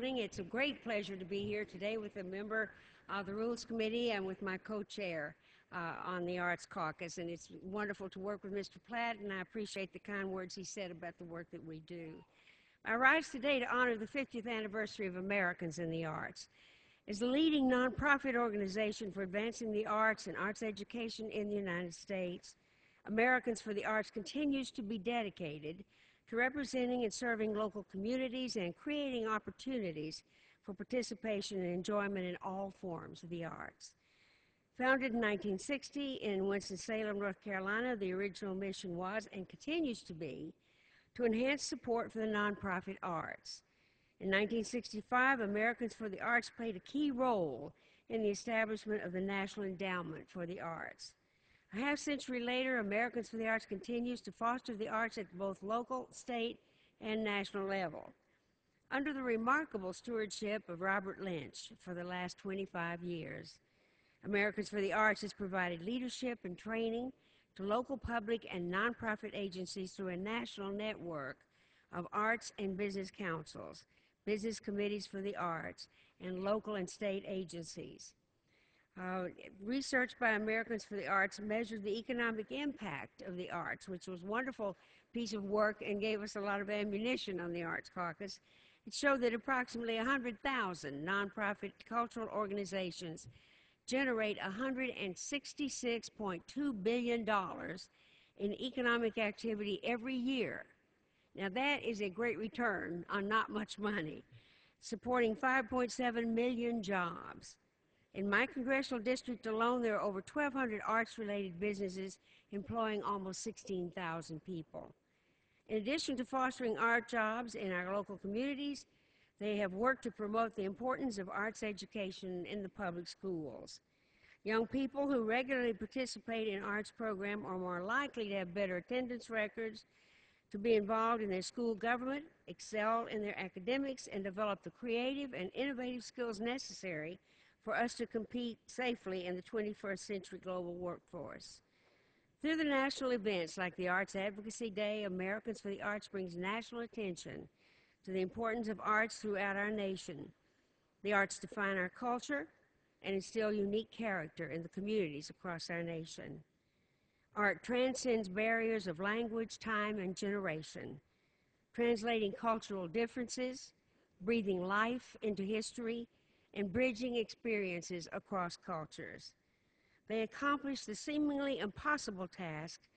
building. It's a great pleasure to be here today with a member of the Rules Committee and with my co-chair on the Arts Caucus. And it's wonderful to work with Mr. Platt, and I appreciate the kind words he said about the work that we do. I rise today to honor the 50th anniversary of Americans in the Arts. As the leading nonprofit organization for advancing the arts and arts education in the United States, Americans for the Arts continues to be dedicated to representing and serving local communities and creating opportunities for participation and enjoyment in all forms of the arts. Founded in 1960 in Winston-Salem, North Carolina, the original mission was and continues to be to enhance support for the nonprofit arts. In 1965, Americans for the Arts played a key role in the establishment of the National Endowment for the Arts. A half-century later, Americans for the Arts continues to foster the arts at both local, state, and national level. Under the remarkable stewardship of Robert Lynch for the last 25 years, Americans for the Arts has provided leadership and training to local public and nonprofit agencies through a national network of arts and business councils, business committees for the arts, and local and state agencies. Research by Americans for the Arts measured the economic impact of the arts, which was a wonderful piece of work and gave us a lot of ammunition on the Arts Caucus. It showed that approximately 100,000 nonprofit cultural organizations generate $166.2 billion in economic activity every year. Now that is a great return on not much money, supporting 5.7 million jobs. In my congressional district alone, there are over 1,200 arts-related businesses employing almost 16,000 people. In addition to fostering art jobs in our local communities, they have worked to promote the importance of arts education in the public schools. Young people who regularly participate in arts programs are more likely to have better attendance records, to be involved in their school government, excel in their academics, and develop the creative and innovative skills necessary for us to compete safely in the 21st century global workforce. Through the national events like the Arts Advocacy Day, Americans for the Arts brings national attention to the importance of arts throughout our nation. The arts define our culture and instill unique character in the communities across our nation. Art transcends barriers of language, time, and generation, translating cultural differences, breathing life into history, and bridging experiences across cultures. They accomplish the seemingly impossible task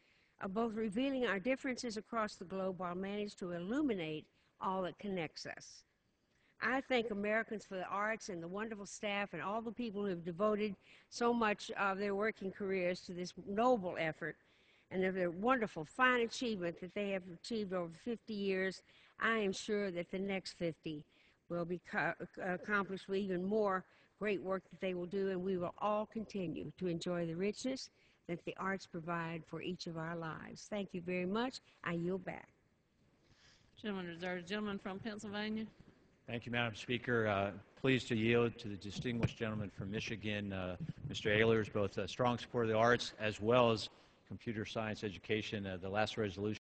of both revealing our differences across the globe while managing to illuminate all that connects us. I thank Americans for the Arts and the wonderful staff and all the people who have devoted so much of their working careers to this noble effort and of their wonderful, fine achievement that they have achieved over 50 years. I am sure that the next 50 will be accomplished with even more great work that they will do, and we will all continue to enjoy the richness that the arts provide for each of our lives. Thank you very much. I yield back. Gentleman reserved. Gentleman from Pennsylvania. Thank you, Madam Speaker. Pleased to yield to the distinguished gentleman from Michigan, Mr. Ehlers, both a strong support of the arts as well as computer science education. The last resolution